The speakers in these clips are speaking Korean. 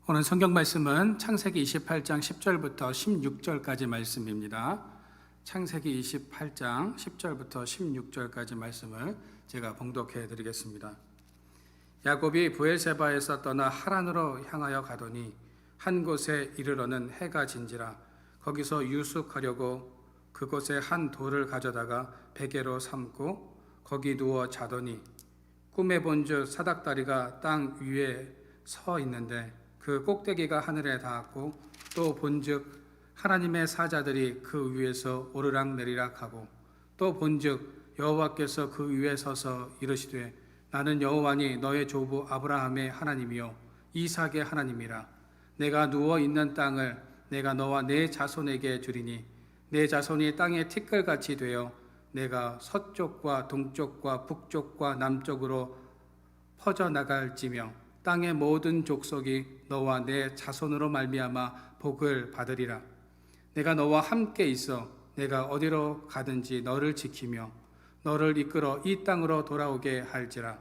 오늘 성경 말씀은 창세기 28장 10절부터 16절까지 말씀입니다. 창세기 28장 10절부터 16절까지 말씀을 제가 봉독해 드리겠습니다. 야곱이 브엘세바에서 떠나 하란으로 향하여 가더니 한 곳에 이르러는 해가 진지라. 거기서 유숙하려고 그곳에 한 돌을 가져다가 베개로 삼고 거기 누워 자더니 꿈에 본즉 사닥다리가 땅 위에 서 있는데 그 꼭대기가 하늘에 닿았고 또 본즉 하나님의 사자들이 그 위에서 오르락내리락 하고 또 본즉 여호와께서 그 위에 서서 이르시되 나는 여호와니 너의 조부 아브라함의 하나님이요 이삭의 하나님이라. 내가 누워 있는 땅을 내가 너와 내 자손에게 주리니 내 자손이 땅의 티끌같이 되어 내가 서쪽과 동쪽과 북쪽과 남쪽으로 퍼져나갈지며 땅의 모든 족속이 너와 내 자손으로 말미암아 복을 받으리라. 내가 너와 함께 있어 내가 어디로 가든지 너를 지키며 너를 이끌어 이 땅으로 돌아오게 할지라.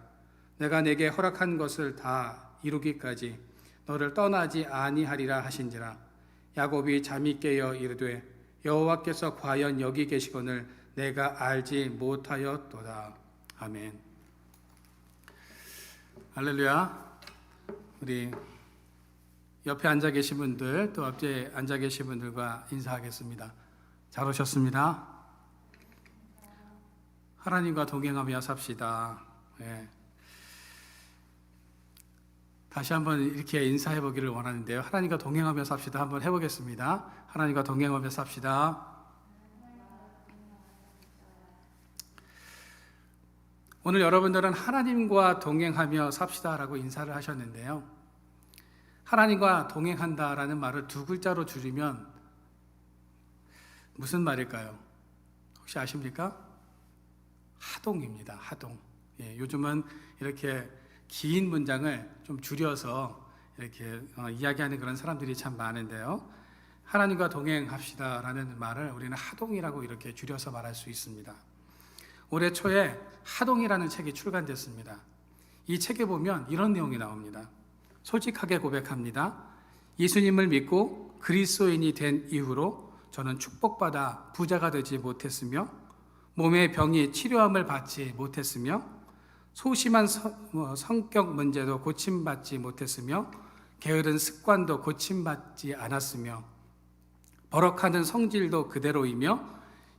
내가 내게 허락한 것을 다 이루기까지 너를 떠나지 아니하리라 하신지라. 야곱이 잠이 깨어 이르되 여호와께서 과연 여기 계시거늘 내가 알지 못하였도다. 아멘. 할렐루야. 우리 옆에 앉아 계신 분들 또 앞에 앉아 계신 분들과 인사하겠습니다. 잘 오셨습니다. 하나님과 동행하며 삽시다. 네. 다시 한번 이렇게 인사해 보기를 원하는데요. 하나님과 동행하며 삽시다. 한번 해보겠습니다. 하나님과 동행하며 삽시다. 오늘 여러분들은 하나님과 동행하며 삽시다라고 인사를 하셨는데요. 하나님과 동행한다라는 말을 두 글자로 줄이면 무슨 말일까요? 혹시 아십니까? 하동입니다. 하동. 예, 요즘은 이렇게 긴 문장을 좀 줄여서 이렇게 이야기하는 그런 사람들이 참 많은데요. 하나님과 동행합시다라는 말을 우리는 하동이라고 이렇게 줄여서 말할 수 있습니다. 올해 초에 하동이라는 책이 출간됐습니다. 이 책에 보면 이런 내용이 나옵니다. 솔직하게 고백합니다. 예수님을 믿고 그리스도인이 된 이후로 저는 축복받아 부자가 되지 못했으며 몸의 병이 치료함을 받지 못했으며 소심한 성격 문제도 고침받지 못했으며 게으른 습관도 고침받지 않았으며 버럭하는 성질도 그대로이며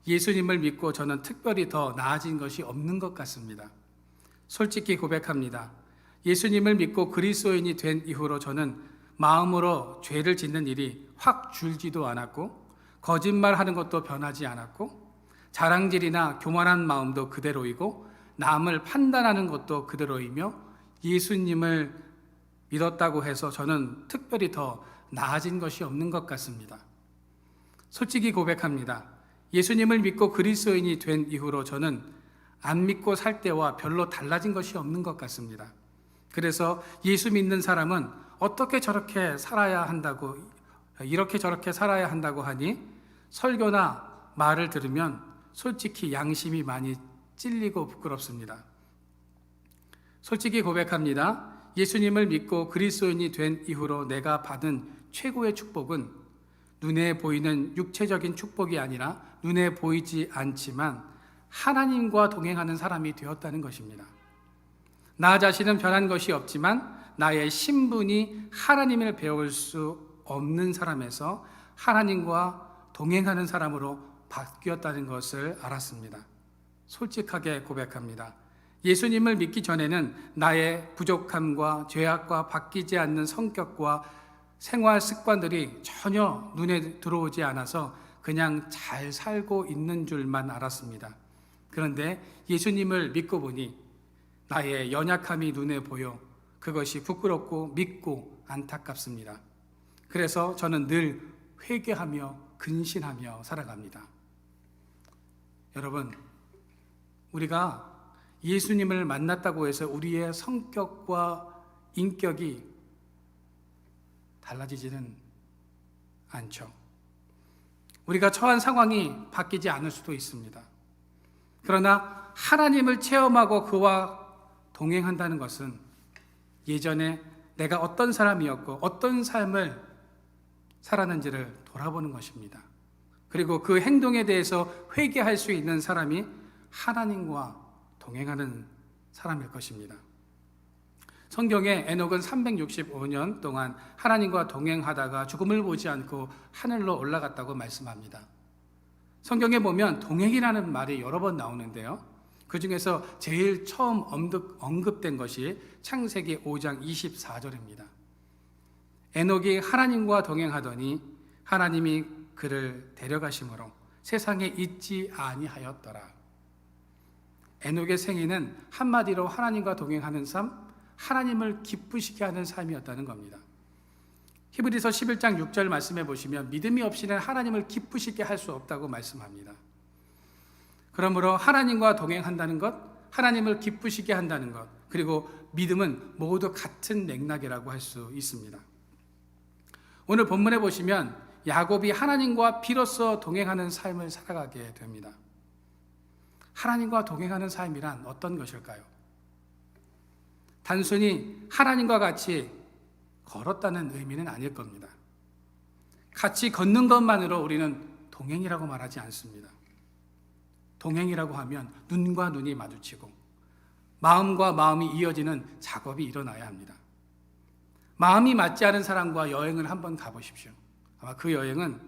예수님을 믿고 저는 특별히 더 나아진 것이 없는 것 같습니다. 솔직히 고백합니다. 예수님을 믿고 그리스도인이 된 이후로 저는 마음으로 죄를 짓는 일이 확 줄지도 않았고 거짓말하는 것도 변하지 않았고 자랑질이나 교만한 마음도 그대로이고 남을 판단하는 것도 그대로이며 예수님을 믿었다고 해서 저는 특별히 더 나아진 것이 없는 것 같습니다. 솔직히 고백합니다. 예수님을 믿고 그리스도인이 된 이후로 저는 안 믿고 살 때와 별로 달라진 것이 없는 것 같습니다. 그래서 예수 믿는 사람은 어떻게 저렇게 살아야 한다고, 이렇게 저렇게 살아야 한다고 하니 설교나 말을 들으면 솔직히 양심이 많이 찔리고 부끄럽습니다. 솔직히 고백합니다. 예수님을 믿고 그리스도인이 된 이후로 내가 받은 최고의 축복은 눈에 보이는 육체적인 축복이 아니라 눈에 보이지 않지만 하나님과 동행하는 사람이 되었다는 것입니다. 나 자신은 변한 것이 없지만 나의 신분이 하나님을 배울 수 없는 사람에서 하나님과 동행하는 사람으로 바뀌었다는 것을 알았습니다. 솔직하게 고백합니다. 예수님을 믿기 전에는 나의 부족함과 죄악과 바뀌지 않는 성격과 생활 습관들이 전혀 눈에 들어오지 않아서 그냥 잘 살고 있는 줄만 알았습니다. 그런데 예수님을 믿고 보니 나의 연약함이 눈에 보여 그것이 부끄럽고 믿고 안타깝습니다. 그래서 저는 늘 회개하며 근신하며 살아갑니다. 여러분, 우리가 예수님을 만났다고 해서 우리의 성격과 인격이 달라지지는 않죠. 우리가 처한 상황이 바뀌지 않을 수도 있습니다. 그러나 하나님을 체험하고 그와 동행한다는 것은 예전에 내가 어떤 사람이었고 어떤 삶을 살았는지를 돌아보는 것입니다. 그리고 그 행동에 대해서 회개할 수 있는 사람이 하나님과 동행하는 사람일 것입니다. 성경에 에녹은 365년 동안 하나님과 동행하다가 죽음을 보지 않고 하늘로 올라갔다고 말씀합니다. 성경에 보면 동행이라는 말이 여러 번 나오는데요. 그 중에서 제일 처음 언급된 것이 창세기 5장 24절입니다. 에녹이 하나님과 동행하더니 하나님이 그를 데려가심으로 세상에 있지 아니하였더라. 에녹의 생애는 한마디로 하나님과 동행하는 삶, 하나님을 기쁘시게 하는 삶이었다는 겁니다. 히브리서 11장 6절 말씀해 보시면 믿음이 없이는 하나님을 기쁘시게 할 수 없다고 말씀합니다. 그러므로 하나님과 동행한다는 것, 하나님을 기쁘시게 한다는 것, 그리고 믿음은 모두 같은 맥락이라고 할 수 있습니다. 오늘 본문에 보시면 야곱이 하나님과 비로소 동행하는 삶을 살아가게 됩니다. 하나님과 동행하는 삶이란 어떤 것일까요? 단순히 하나님과 같이 걸었다는 의미는 아닐 겁니다. 같이 걷는 것만으로 우리는 동행이라고 말하지 않습니다. 동행이라고 하면 눈과 눈이 마주치고 마음과 마음이 이어지는 작업이 일어나야 합니다. 마음이 맞지 않은 사람과 여행을 한번 가보십시오. 아마 그 여행은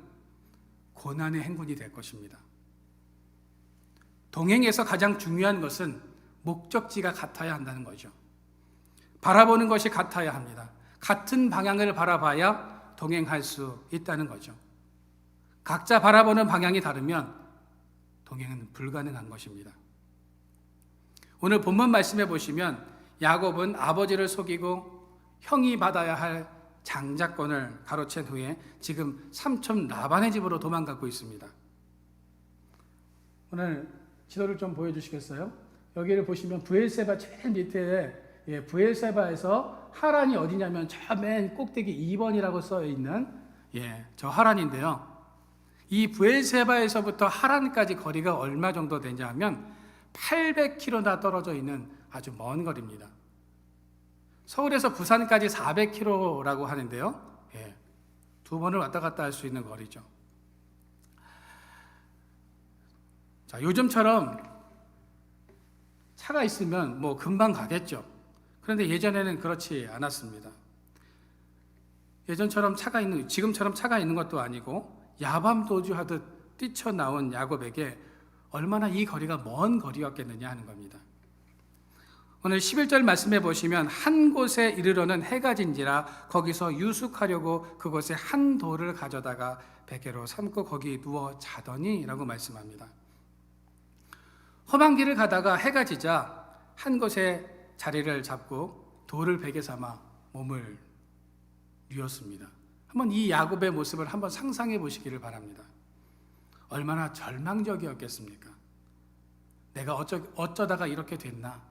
고난의 행군이 될 것입니다. 동행에서 가장 중요한 것은 목적지가 같아야 한다는 거죠. 바라보는 것이 같아야 합니다. 같은 방향을 바라봐야 동행할 수 있다는 거죠. 각자 바라보는 방향이 다르면 동행은 불가능한 것입니다. 오늘 본문 말씀해 보시면 야곱은 아버지를 속이고 형이 받아야 할 장자권을 가로챈 후에 지금 삼촌 라반의 집으로 도망가고 있습니다. 오늘 지도를 좀 보여주시겠어요? 여기를 보시면 브엘세바 제일 밑에 브엘세바에서 하란이 어디냐면 저 맨 꼭대기 2번이라고 써 있는 저 하란인데요. 이 브엘세바에서부터 하란까지 거리가 얼마 정도 되냐 하면 800km나 떨어져 있는 아주 먼 거리입니다. 서울에서 부산까지 400km라고 하는데요. 두 번을 왔다 갔다 할 수 있는 거리죠. 자, 요즘처럼 차가 있으면 뭐 금방 가겠죠. 그런데 예전에는 그렇지 않았습니다. 지금처럼 차가 있는 것도 아니고 야밤 도주하듯 뛰쳐나온 야곱에게 얼마나 이 거리가 먼 거리였겠느냐 하는 겁니다. 오늘 11절 말씀해 보시면 한 곳에 이르러는 해가 진지라 거기서 유숙하려고 그곳에 한 돌을 가져다가 베개로 삼고 거기 누워 자더니 라고 말씀합니다. 험한 길을 가다가 해가 지자 한 곳에 자리를 잡고 돌을 베개 삼아 몸을 뉘었습니다. 한번 이 야곱의 모습을 한번 상상해 보시기를 바랍니다. 얼마나 절망적이었겠습니까? 내가 어쩌다가 이렇게 됐나?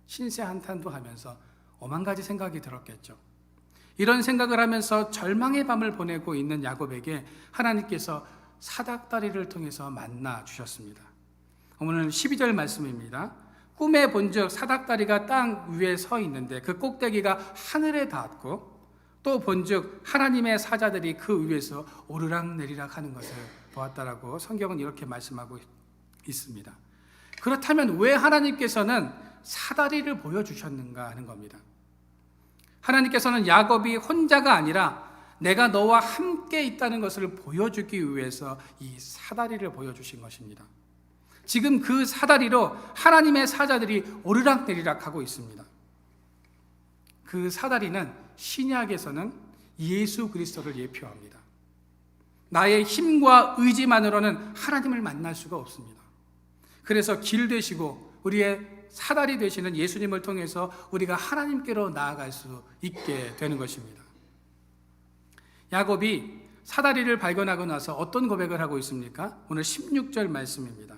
신세 한탄도 하면서 오만 가지 생각이 들었겠죠. 이런 생각을 하면서 절망의 밤을 보내고 있는 야곱에게 하나님께서 사닥다리를 통해서 만나 주셨습니다. 오늘 12절 말씀입니다. 꿈에 본즉 사닥다리가 땅 위에 서 있는데 그 꼭대기가 하늘에 닿았고 또 본즉 하나님의 사자들이 그 위에서 오르락내리락 하는 것을 보았다라고 성경은 이렇게 말씀하고 있습니다. 그렇다면 왜 하나님께서는 사다리를 보여주셨는가 하는 겁니다. 하나님께서는 야곱이 혼자가 아니라 내가 너와 함께 있다는 것을 보여주기 위해서 이 사다리를 보여주신 것입니다. 지금 그 사다리로 하나님의 사자들이 오르락내리락 하고 있습니다. 그 사다리는 신약에서는 예수 그리스도를 예표합니다. 나의 힘과 의지만으로는 하나님을 만날 수가 없습니다. 그래서 길 되시고 우리의 사다리 되시는 예수님을 통해서 우리가 하나님께로 나아갈 수 있게 되는 것입니다. 야곱이 사다리를 발견하고 나서 어떤 고백을 하고 있습니까? 오늘 16절 말씀입니다.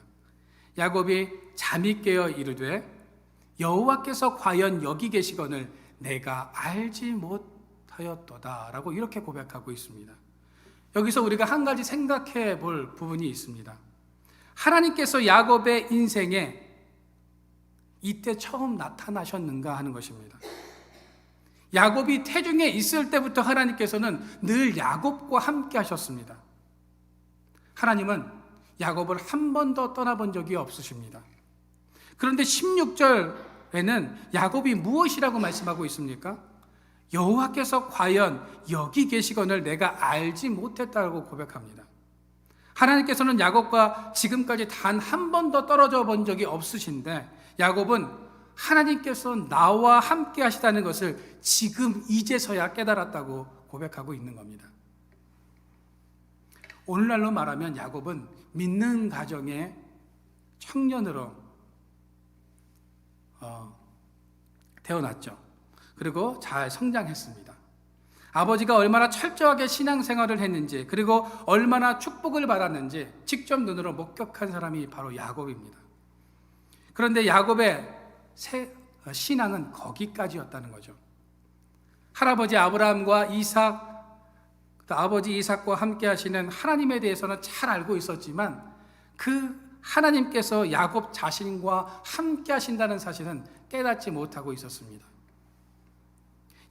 야곱이 잠이 깨어 이르되 여호와께서 과연 여기 계시거늘 내가 알지 못하였도다 라고 이렇게 고백하고 있습니다. 여기서 우리가 한 가지 생각해 볼 부분이 있습니다. 하나님께서 야곱의 인생에 이때 처음 나타나셨는가 하는 것입니다. 야곱이 태중에 있을 때부터 하나님께서는 늘 야곱과 함께 하셨습니다. 하나님은 야곱을 한 번도 떠나본 적이 없으십니다. 그런데 16절에는 야곱이 무엇이라고 말씀하고 있습니까? 여호와께서 과연 여기 계시거늘 내가 알지 못했다고 고백합니다. 하나님께서는 야곱과 지금까지 단 한 번도 떨어져 본 적이 없으신데 야곱은 하나님께서 나와 함께 하시다는 것을 지금 이제서야 깨달았다고 고백하고 있는 겁니다. 오늘날로 말하면 야곱은 믿는 가정의 청년으로 태어났죠. 그리고 잘 성장했습니다. 아버지가 얼마나 철저하게 신앙생활을 했는지, 그리고 얼마나 축복을 받았는지 직접 눈으로 목격한 사람이 바로 야곱입니다. 그런데 야곱의 신앙은 거기까지였다는 거죠. 할아버지 아브라함과 아버지 이삭과 함께 하시는 하나님에 대해서는 잘 알고 있었지만 그 하나님께서 야곱 자신과 함께 하신다는 사실은 깨닫지 못하고 있었습니다.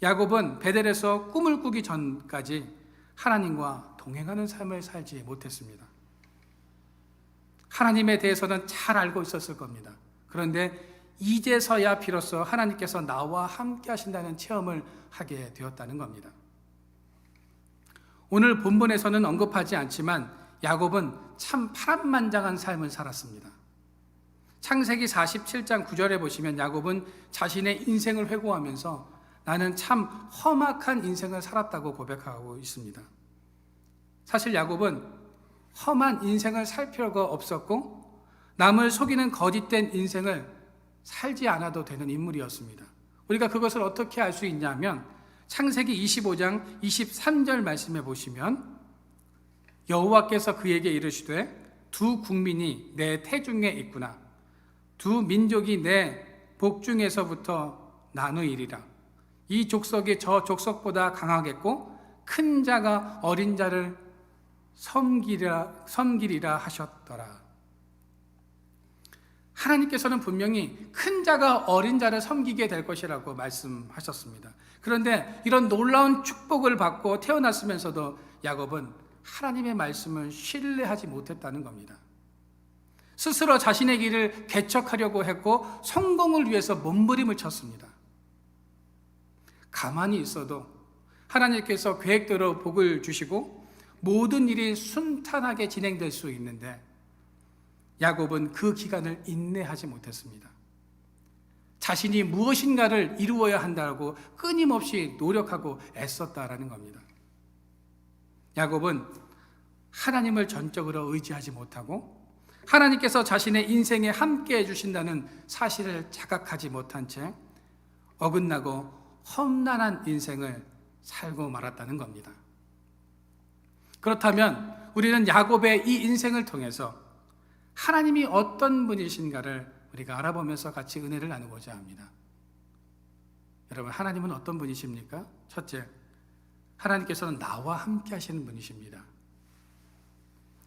야곱은 베델에서 꿈을 꾸기 전까지 하나님과 동행하는 삶을 살지 못했습니다. 하나님에 대해서는 잘 알고 있었을 겁니다. 그런데 이제서야 비로소 하나님께서 나와 함께 하신다는 체험을 하게 되었다는 겁니다. 오늘 본문에서는 언급하지 않지만 야곱은 참 파란만장한 삶을 살았습니다. 창세기 47장 9절에 보시면 야곱은 자신의 인생을 회고하면서 나는 참 험악한 인생을 살았다고 고백하고 있습니다. 사실 야곱은 험한 인생을 살 필요가 없었고 남을 속이는 거짓된 인생을 살지 않아도 되는 인물이었습니다. 우리가 그것을 어떻게 알 수 있냐면 창세기 25장 23절 말씀해 보시면 여호와께서 그에게 이르시되 두 국민이 내 태중에 있구나. 두 민족이 내 복중에서부터 나누이리라. 이 족속이 저 족속보다 강하겠고 큰 자가 어린 자를 섬기리라 하셨더라. 하나님께서는 분명히 큰 자가 어린 자를 섬기게 될 것이라고 말씀하셨습니다. 그런데 이런 놀라운 축복을 받고 태어났으면서도 야곱은 하나님의 말씀을 신뢰하지 못했다는 겁니다. 스스로 자신의 길을 개척하려고 했고 성공을 위해서 몸부림을 쳤습니다. 가만히 있어도 하나님께서 계획대로 복을 주시고 모든 일이 순탄하게 진행될 수 있는데 야곱은 그 기간을 인내하지 못했습니다. 자신이 무엇인가를 이루어야 한다고 끊임없이 노력하고 애썼다라는 겁니다. 야곱은 하나님을 전적으로 의지하지 못하고 하나님께서 자신의 인생에 함께 해주신다는 사실을 자각하지 못한 채 어긋나고 험난한 인생을 살고 말았다는 겁니다. 그렇다면 우리는 야곱의 이 인생을 통해서 하나님이 어떤 분이신가를 우리가 알아보면서 같이 은혜를 나누고자 합니다. 여러분, 하나님은 어떤 분이십니까? 첫째, 하나님께서는 나와 함께 하시는 분이십니다.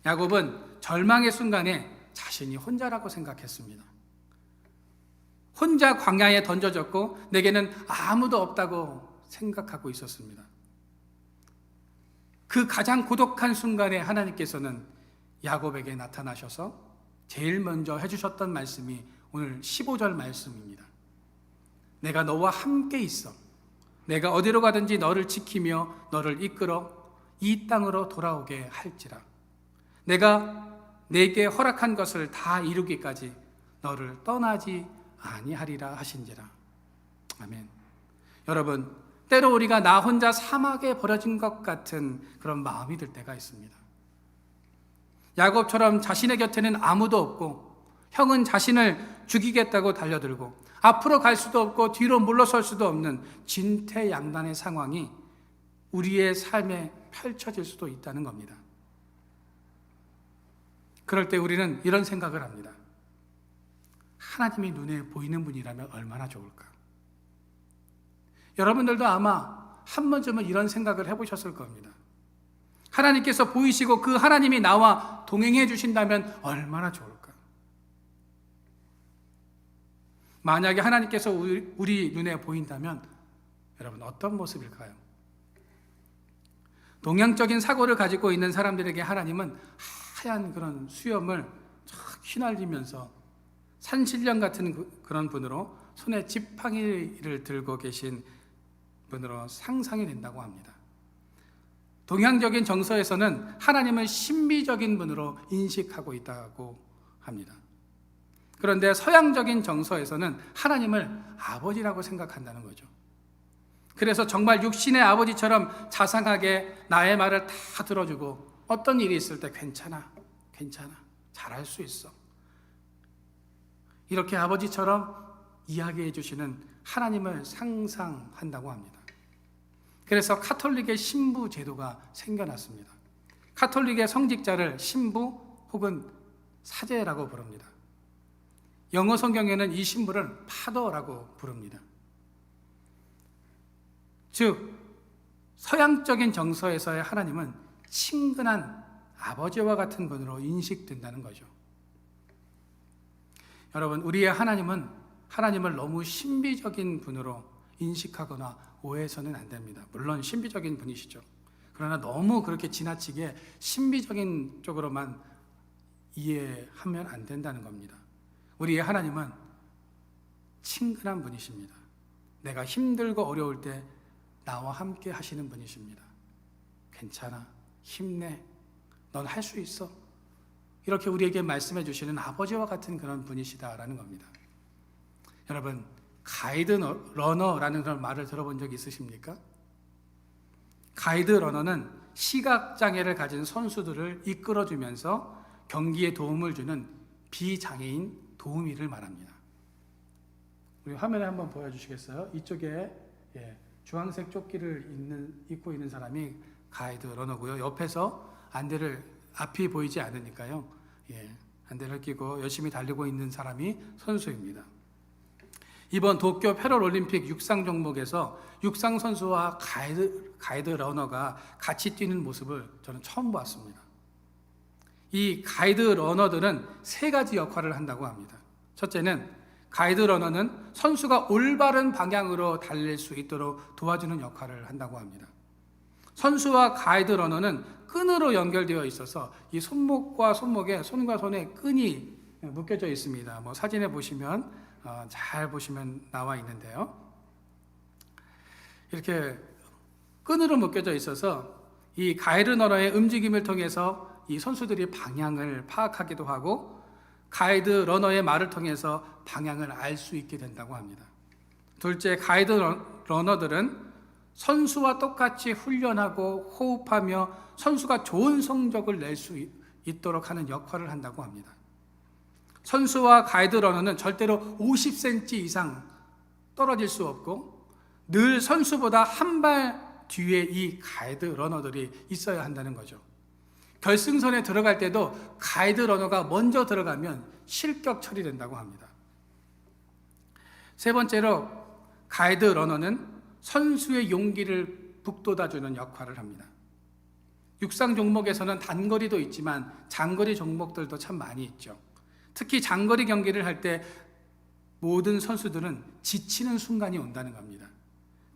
야곱은 절망의 순간에 자신이 혼자라고 생각했습니다. 혼자 광야에 던져졌고 내게는 아무도 없다고 생각하고 있었습니다. 그 가장 고독한 순간에 하나님께서는 야곱에게 나타나셔서 제일 먼저 해주셨던 말씀이 오늘 15절 말씀입니다. 내가 너와 함께 있어. 내가 어디로 가든지 너를 지키며 너를 이끌어 이 땅으로 돌아오게 할지라. 내가 내게 허락한 것을 다 이루기까지 너를 떠나지 아니하리라 하신지라. 아멘. 여러분, 때로 우리가 나 혼자 사막에 버려진 것 같은 그런 마음이 들 때가 있습니다. 야곱처럼 자신의 곁에는 아무도 없고 형은 자신을 죽이겠다고 달려들고 앞으로 갈 수도 없고 뒤로 물러설 수도 없는 진퇴양난의 상황이 우리의 삶에 펼쳐질 수도 있다는 겁니다. 그럴 때 우리는 이런 생각을 합니다. 하나님이 눈에 보이는 분이라면 얼마나 좋을까? 여러분들도 아마 한 번쯤은 이런 생각을 해보셨을 겁니다. 하나님께서 보이시고 그 하나님이 나와 동행해 주신다면 얼마나 좋을까? 만약에 하나님께서 우리 눈에 보인다면 여러분 어떤 모습일까요? 동양적인 사고를 가지고 있는 사람들에게 하나님은 하얀 그런 수염을 쫙 휘날리면서 산신령 같은 그런 분으로 손에 지팡이를 들고 계신 분으로 상상이 된다고 합니다. 동양적인 정서에서는 하나님을 신비적인 분으로 인식하고 있다고 합니다. 그런데 서양적인 정서에서는 하나님을 아버지라고 생각한다는 거죠. 그래서 정말 육신의 아버지처럼 자상하게 나의 말을 다 들어주고 어떤 일이 있을 때 괜찮아, 잘할 수 있어. 이렇게 아버지처럼 이야기해 주시는 하나님을 상상한다고 합니다. 그래서 카톨릭의 신부 제도가 생겨났습니다. 카톨릭의 성직자를 신부 혹은 사제라고 부릅니다. 영어 성경에는 이 신부를 파더라고 부릅니다. 즉 서양적인 정서에서의 하나님은 친근한 아버지와 같은 분으로 인식된다는 거죠. 여러분, 우리의 하나님은 하나님을 너무 신비적인 분으로 인식하거나 오해해서는 안 됩니다. 물론 신비적인 분이시죠. 그러나 너무 그렇게 지나치게 신비적인 쪽으로만 이해하면 안 된다는 겁니다. 우리의 하나님은 친근한 분이십니다. 내가 힘들고 어려울 때 나와 함께 하시는 분이십니다. 괜찮아, 힘내, 넌 할 수 있어. 이렇게 우리에게 말씀해 주시는 아버지와 같은 그런 분이시다라는 겁니다. 여러분, 가이드 러너라는 그런 말을 들어본 적 있으십니까? 가이드 러너는 시각장애를 가진 선수들을 이끌어주면서 경기에 도움을 주는 비장애인 도우미를 말합니다. 우리 화면에 한번 보여주시겠어요? 이쪽에 주황색 조끼를 입고 있는 사람이 가이드 러너고요. 옆에서 앞이 보이지 않으니까요. 안대를 끼고 열심히 달리고 있는 사람이 선수입니다. 이번 도쿄 패럴올림픽 육상 종목에서 육상 선수와 가이드 러너가 같이 뛰는 모습을 저는 처음 보았습니다. 이 가이드 러너들은 세 가지 역할을 한다고 합니다. 첫째는 가이드 러너는 선수가 올바른 방향으로 달릴 수 있도록 도와주는 역할을 한다고 합니다. 선수와 가이드 러너는 끈으로 연결되어 있어서 이 손목과 손목에 손과 손에 끈이 묶여져 있습니다. 사진에 보시면 잘 보시면 나와 있는데요. 이렇게 끈으로 묶여져 있어서 이 가이드 러너의 움직임을 통해서 이 선수들이 방향을 파악하기도 하고 가이드 러너의 말을 통해서 방향을 알 수 있게 된다고 합니다. 둘째, 가이드 러너들은 선수와 똑같이 훈련하고 호흡하며 선수가 좋은 성적을 낼 수 있도록 하는 역할을 한다고 합니다. 선수와 가이드 러너는 절대로 50cm 이상 떨어질 수 없고 늘 선수보다 한 발 뒤에 이 가이드 러너들이 있어야 한다는 거죠. 결승선에 들어갈 때도 가이드 러너가 먼저 들어가면 실격 처리된다고 합니다. 세 번째로, 가이드 러너는 선수의 용기를 북돋아주는 역할을 합니다. 육상 종목에서는 단거리도 있지만 장거리 종목들도 참 많이 있죠. 특히 장거리 경기를 할 때 모든 선수들은 지치는 순간이 온다는 겁니다.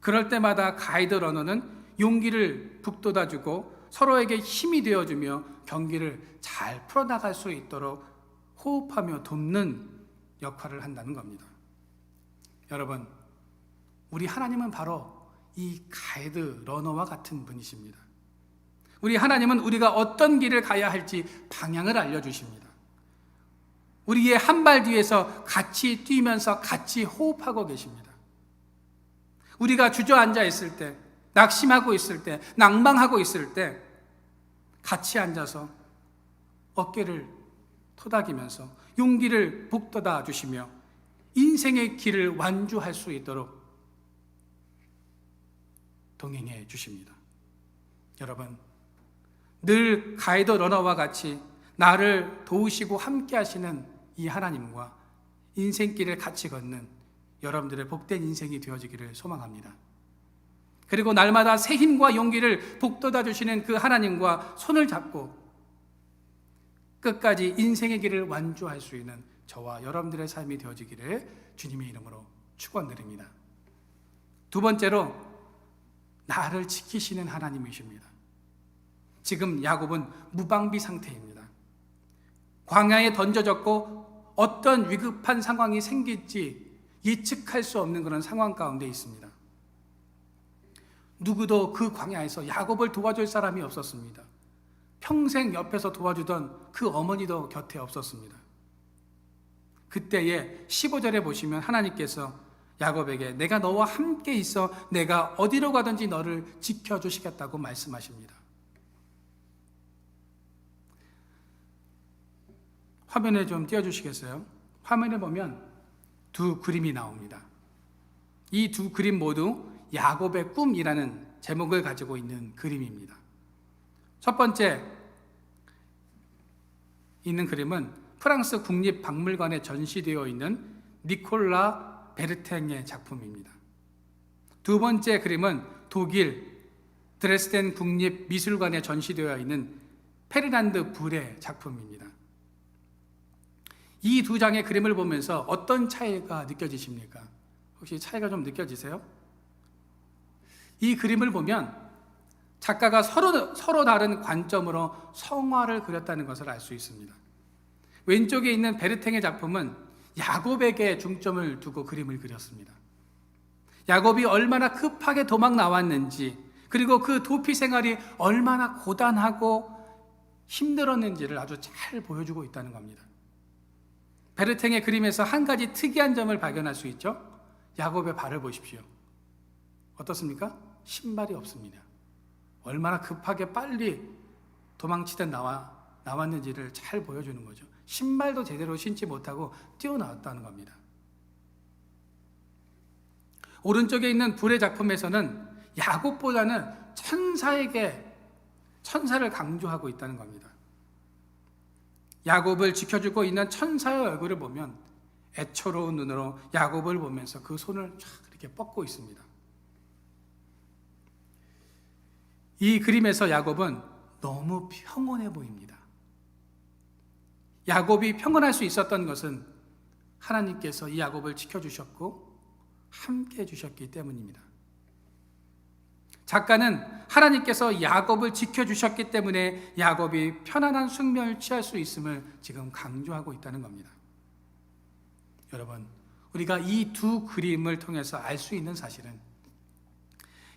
그럴 때마다 가이드 러너는 용기를 북돋아주고 서로에게 힘이 되어주며 경기를 잘 풀어나갈 수 있도록 호흡하며 돕는 역할을 한다는 겁니다. 여러분, 우리 하나님은 바로 이 가이드 러너와 같은 분이십니다. 우리 하나님은 우리가 어떤 길을 가야 할지 방향을 알려주십니다. 우리의 한 발 뒤에서 같이 뛰면서 같이 호흡하고 계십니다. 우리가 주저앉아 있을 때, 낙심하고 있을 때, 낭망하고 있을 때 같이 앉아서 어깨를 토닥이면서 용기를 북돋아 주시며 인생의 길을 완주할 수 있도록 동행해 주십니다. 여러분, 늘 가이드 러너와 같이 나를 도우시고 함께 하시는 이 하나님과 인생길을 같이 걷는 여러분들의 복된 인생이 되어지기를 소망합니다. 그리고 날마다 새 힘과 용기를 북돋아 주시는 그 하나님과 손을 잡고 끝까지 인생의 길을 완주할 수 있는 저와 여러분들의 삶이 되어지기를 주님의 이름으로 축원드립니다. 두 번째로, 나를 지키시는 하나님이십니다. 지금 야곱은 무방비 상태입니다. 광야에 던져졌고 어떤 위급한 상황이 생길지 예측할 수 없는 그런 상황 가운데 있습니다. 누구도 그 광야에서 야곱을 도와줄 사람이 없었습니다. 평생 옆에서 도와주던 그 어머니도 곁에 없었습니다. 그때에 15절에 보시면 하나님께서 야곱에게 내가 너와 함께 있어 내가 어디로 가든지 너를 지켜주시겠다고 말씀하십니다. 화면에 좀 띄워주시겠어요? 화면에 보면 두 그림이 나옵니다. 이 두 그림 모두 야곱의 꿈이라는 제목을 가지고 있는 그림입니다. 첫 번째 있는 그림은 프랑스 국립박물관에 전시되어 있는 니콜라 베르탱의 작품입니다. 두 번째 그림은 독일 드레스덴 국립미술관에 전시되어 있는 페르난드 불의 작품입니다. 이 두 장의 그림을 보면서 어떤 차이가 느껴지십니까? 혹시 차이가 좀 느껴지세요? 이 그림을 보면 작가가 서로 다른 관점으로 성화를 그렸다는 것을 알 수 있습니다. 왼쪽에 있는 베르탱의 작품은 야곱에게 중점을 두고 그림을 그렸습니다. 야곱이 얼마나 급하게 도망 나왔는지, 그리고 그 도피 생활이 얼마나 고단하고 힘들었는지를 아주 잘 보여주고 있다는 겁니다. 베르탱의 그림에서 한 가지 특이한 점을 발견할 수 있죠. 야곱의 발을 보십시오. 어떻습니까? 신발이 없습니다. 얼마나 급하게 빨리 도망치듯 나왔는지를 잘 보여주는 거죠. 신발도 제대로 신지 못하고 뛰어나왔다는 겁니다. 오른쪽에 있는 불의 작품에서는 야곱보다는 천사를 강조하고 있다는 겁니다. 야곱을 지켜주고 있는 천사의 얼굴을 보면 애처로운 눈으로 야곱을 보면서 그 손을 쫙 이렇게 뻗고 있습니다. 이 그림에서 야곱은 너무 평온해 보입니다. 야곱이 평온할 수 있었던 것은 하나님께서 이 야곱을 지켜주셨고 함께 해주셨기 때문입니다. 작가는 하나님께서 야곱을 지켜주셨기 때문에 야곱이 편안한 숙면을 취할 수 있음을 지금 강조하고 있다는 겁니다. 여러분, 우리가 이 두 그림을 통해서 알 수 있는 사실은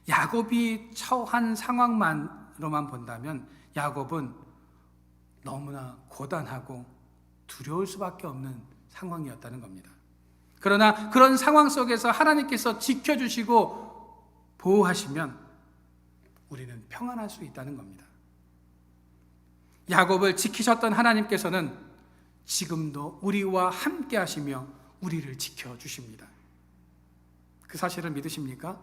야곱이 처한 상황만으로만 본다면 야곱은 너무나 고단하고 두려울 수밖에 없는 상황이었다는 겁니다. 그러나 그런 상황 속에서 하나님께서 지켜주시고 보호하시면 우리는 평안할 수 있다는 겁니다. 야곱을 지키셨던 하나님께서는 지금도 우리와 함께 하시며 우리를 지켜주십니다. 그 사실을 믿으십니까?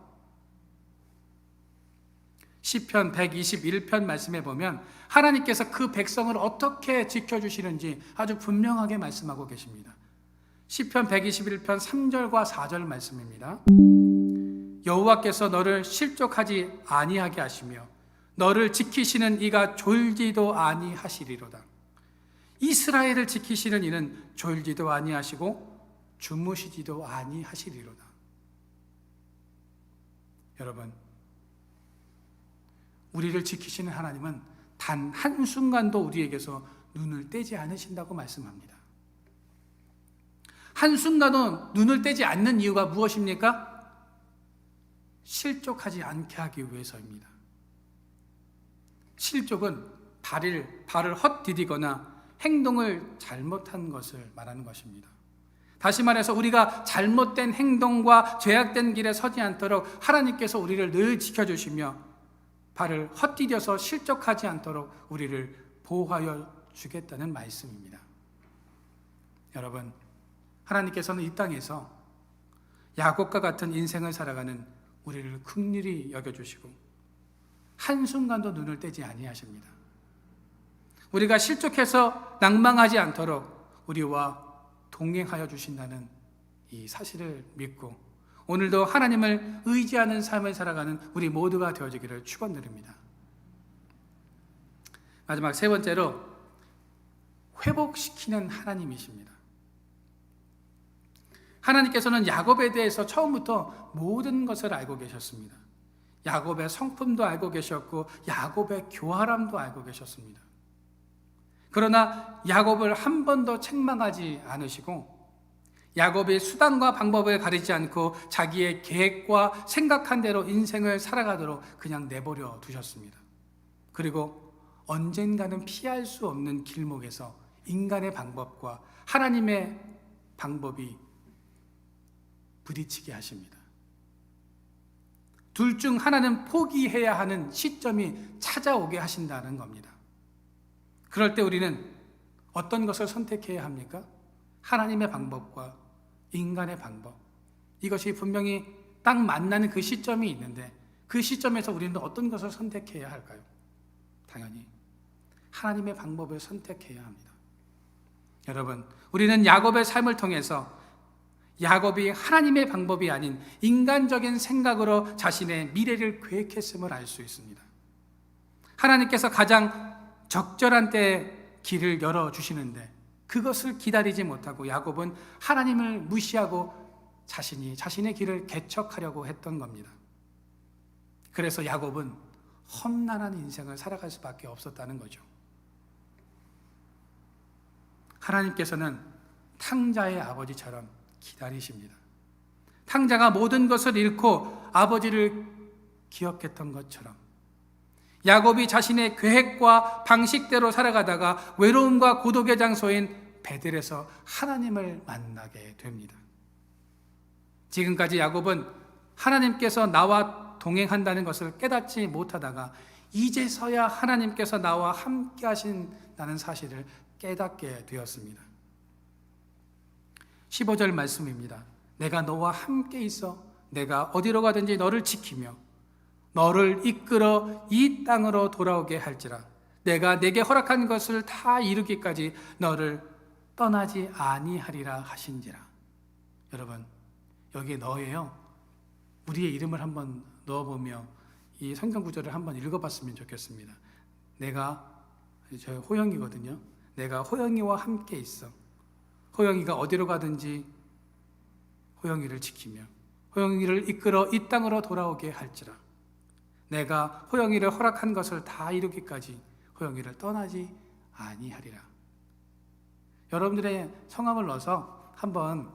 시편 121편 말씀에 보면 하나님께서 그 백성을 어떻게 지켜주시는지 아주 분명하게 말씀하고 계십니다. 시편 121편 3절과 4절 말씀입니다. 여호와께서 너를 실족하지 아니하게 하시며 너를 지키시는 이가 졸지도 아니하시리로다. 이스라엘을 지키시는 이는 졸지도 아니하시고 주무시지도 아니하시리로다. 여러분, 우리를 지키시는 하나님은 단 한순간도 우리에게서 눈을 떼지 않으신다고 말씀합니다. 한순간도 눈을 떼지 않는 이유가 무엇입니까? 실족하지 않게 하기 위해서입니다. 실족은 발을 헛디디거나 행동을 잘못한 것을 말하는 것입니다. 다시 말해서 우리가 잘못된 행동과 죄악된 길에 서지 않도록 하나님께서 우리를 늘 지켜주시며 발을 헛디뎌서 실족하지 않도록 우리를 보호하여 주겠다는 말씀입니다. 여러분, 하나님께서는 이 땅에서 야곱과 같은 인생을 살아가는 우리를 긍휼히 여겨주시고 한순간도 눈을 떼지 아니하십니다. 우리가 실족해서 낭망하지 않도록 우리와 동행하여 주신다는 이 사실을 믿고 오늘도 하나님을 의지하는 삶을 살아가는 우리 모두가 되어지기를 축원드립니다. 마지막 세 번째로 회복시키는 하나님이십니다. 하나님께서는 야곱에 대해서 처음부터 모든 것을 알고 계셨습니다. 야곱의 성품도 알고 계셨고 야곱의 교활함도 알고 계셨습니다. 그러나 야곱을 한 번도 책망하지 않으시고 야곱이 수단과 방법을 가리지 않고 자기의 계획과 생각한 대로 인생을 살아가도록 그냥 내버려 두셨습니다. 그리고 언젠가는 피할 수 없는 길목에서 인간의 방법과 하나님의 방법이 부딪히게 하십니다. 둘 중 하나는 포기해야 하는 시점이 찾아오게 하신다는 겁니다. 그럴 때 우리는 어떤 것을 선택해야 합니까? 하나님의 방법과 인간의 방법. 이것이 분명히 딱 만나는 그 시점이 있는데 그 시점에서 우리는 어떤 것을 선택해야 할까요? 당연히 하나님의 방법을 선택해야 합니다. 여러분, 우리는 야곱의 삶을 통해서 야곱이 하나님의 방법이 아닌 인간적인 생각으로 자신의 미래를 계획했음을 알 수 있습니다. 하나님께서 가장 적절한 때에 길을 열어주시는데 그것을 기다리지 못하고 야곱은 하나님을 무시하고 자신의 길을 개척하려고 했던 겁니다. 그래서 야곱은 험난한 인생을 살아갈 수밖에 없었다는 거죠. 하나님께서는 탕자의 아버지처럼 기다리십니다. 탕자가 모든 것을 잃고 아버지를 기억했던 것처럼 야곱이 자신의 계획과 방식대로 살아가다가 외로움과 고독의 장소인 베델에서 하나님을 만나게 됩니다. 지금까지 야곱은 하나님께서 나와 동행한다는 것을 깨닫지 못하다가 이제서야 하나님께서 나와 함께 하신다는 사실을 깨닫게 되었습니다. 15절 말씀입니다. 내가 너와 함께 있어 내가 어디로 가든지 너를 지키며 너를 이끌어 이 땅으로 돌아오게 할지라. 내가 내게 허락한 것을 다 이루기까지 너를 떠나지 아니하리라 하신지라. 여러분, 여기에 너예요. 우리의 이름을 한번 넣어보며 이 성경 구절을 한번 읽어봤으면 좋겠습니다. 저 호영이거든요. 내가 호영이와 함께 있어. 호영이가 어디로 가든지 호영이를 지키며 호영이를 이끌어 이 땅으로 돌아오게 할지라. 내가 호영이를 허락한 것을 다 이루기까지 호영이를 떠나지 아니하리라. 여러분들의 성함을 넣어서 한번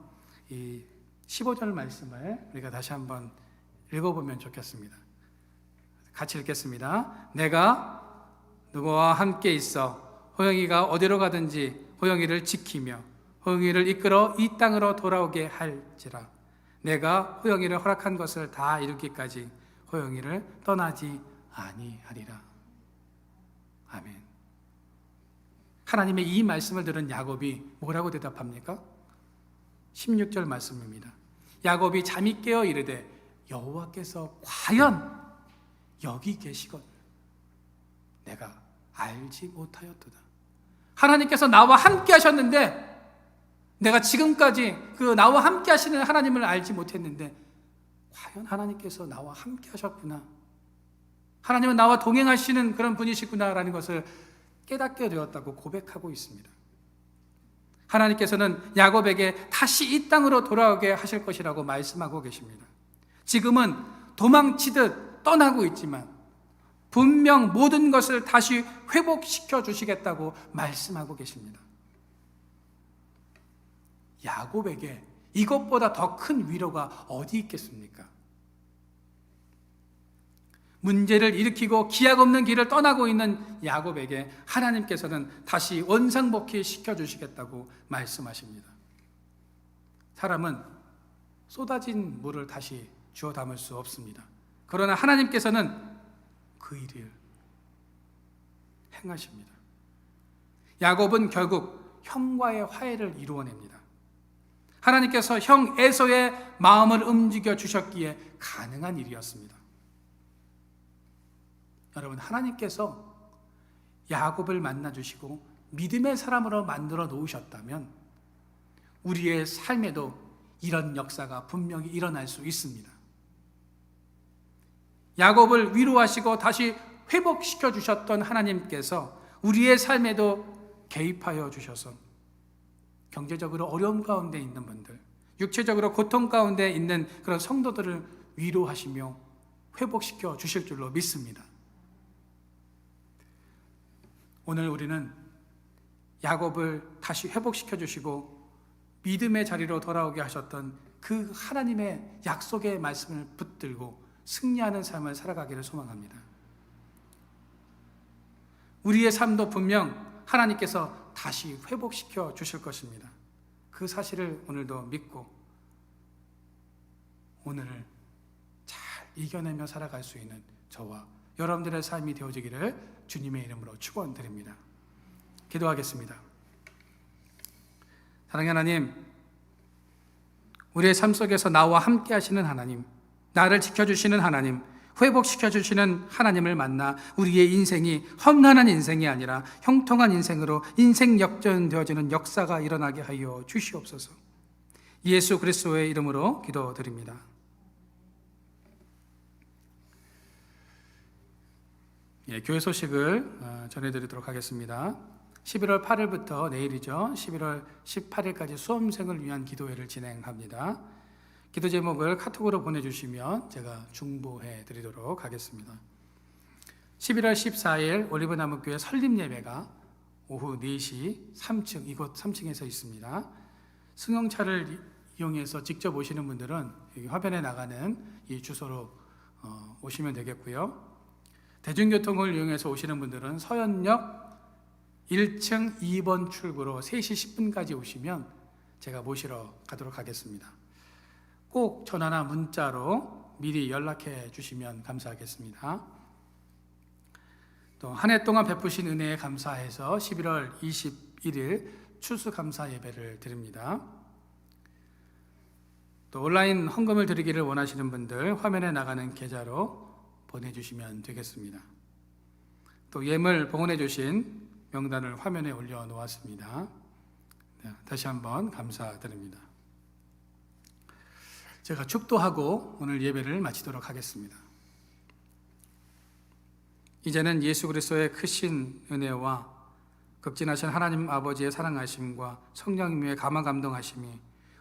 이 15절 말씀을 우리가 다시 한번 읽어보면 좋겠습니다. 같이 읽겠습니다. 내가 누구와 함께 있어 호영이가 어디로 가든지 호영이를 지키며 호영이를 이끌어 이 땅으로 돌아오게 할지라. 내가 호영이를 허락한 것을 다 이루기까지 호영이를 떠나지 아니하리라. 아멘. 하나님의 이 말씀을 들은 야곱이 뭐라고 대답합니까? 16절 말씀입니다. 야곱이 잠이 깨어 이르되 여호와께서 과연 여기 계시거늘 내가 알지 못하였도다. 하나님께서 나와 함께 하셨는데 내가 지금까지 그 나와 함께 하시는 하나님을 알지 못했는데 과연 하나님께서 나와 함께 하셨구나. 하나님은 나와 동행하시는 그런 분이시구나라는 것을 깨닫게 되었다고 고백하고 있습니다. 하나님께서는 야곱에게 다시 이 땅으로 돌아오게 하실 것이라고 말씀하고 계십니다. 지금은 도망치듯 떠나고 있지만 분명 모든 것을 다시 회복시켜 주시겠다고 말씀하고 계십니다. 야곱에게 이것보다 더 큰 위로가 어디 있겠습니까? 문제를 일으키고 기약 없는 길을 떠나고 있는 야곱에게 하나님께서는 다시 원상복귀 시켜주시겠다고 말씀하십니다. 사람은 쏟아진 물을 다시 주워 담을 수 없습니다. 그러나 하나님께서는 그 일을 행하십니다. 야곱은 결국 형과의 화해를 이루어냅니다. 하나님께서 형 에서의 마음을 움직여 주셨기에 가능한 일이었습니다. 여러분, 하나님께서 야곱을 만나주시고 믿음의 사람으로 만들어 놓으셨다면 우리의 삶에도 이런 역사가 분명히 일어날 수 있습니다. 야곱을 위로하시고 다시 회복시켜 주셨던 하나님께서 우리의 삶에도 개입하여 주셔서 경제적으로 어려움 가운데 있는 분들, 육체적으로 고통 가운데 있는 그런 성도들을 위로하시며 회복시켜 주실 줄로 믿습니다. 오늘 우리는 야곱을 다시 회복시켜 주시고 믿음의 자리로 돌아오게 하셨던 그 하나님의 약속의 말씀을 붙들고 승리하는 삶을 살아가기를 소망합니다. 우리의 삶도 분명 하나님께서 다시 회복시켜 주실 것입니다. 그 사실을 오늘도 믿고 오늘을 잘 이겨내며 살아갈 수 있는 저와 여러분들의 삶이 되어지기를 주님의 이름으로 축원드립니다. 기도하겠습니다. 사랑하는 하나님, 우리의 삶 속에서 나와 함께 하시는 하나님, 나를 지켜주시는 하나님, 회복시켜주시는 하나님을 만나 우리의 인생이 험난한 인생이 아니라 형통한 인생으로 인생 역전되어지는 역사가 일어나게 하여 주시옵소서. 예수 그리스도의 이름으로 기도드립니다. 교회 소식을 전해드리도록 하겠습니다. 11월 8일부터 내일이죠. 11월 18일까지 수험생을 위한 기도회를 진행합니다. 기도 제목을 카톡으로 보내주시면 제가 중보해 드리도록 하겠습니다. 11월 14일 올리브나무교회 설립예배가 오후 4시 3층, 이곳 3층에서 있습니다. 승용차를 이용해서 직접 오시는 분들은 여기 화면에 나가는 이 주소로 오시면 되겠고요. 대중교통을 이용해서 오시는 분들은 서현역 1층 2번 출구로 3시 10분까지 오시면 제가 모시러 가도록 하겠습니다. 꼭 전화나 문자로 미리 연락해 주시면 감사하겠습니다. 또 한 해 동안 베푸신 은혜에 감사해서 11월 21일 추수감사 예배를 드립니다. 또 온라인 헌금을 드리기를 원하시는 분들 화면에 나가는 계좌로 보내주시면 되겠습니다. 또 예물 봉헌해 주신 명단을 화면에 올려놓았습니다. 다시 한번 감사드립니다. 제가 축도하고 오늘 예배를 마치도록 하겠습니다. 이제는 예수 그리스도의 크신 은혜와 극진하신 하나님 아버지의 사랑하심과 성령님의 감화 감동하심이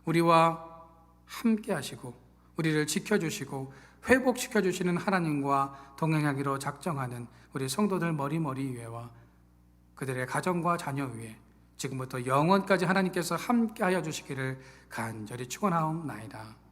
우리와 함께 하시고 우리를 지켜주시고 회복시켜주시는 하나님과 동행하기로 작정하는 우리 성도들 머리머리 위에와 그들의 가정과 자녀 위에 지금부터 영원까지 하나님께서 함께하여 주시기를 간절히 축원하옵나이다.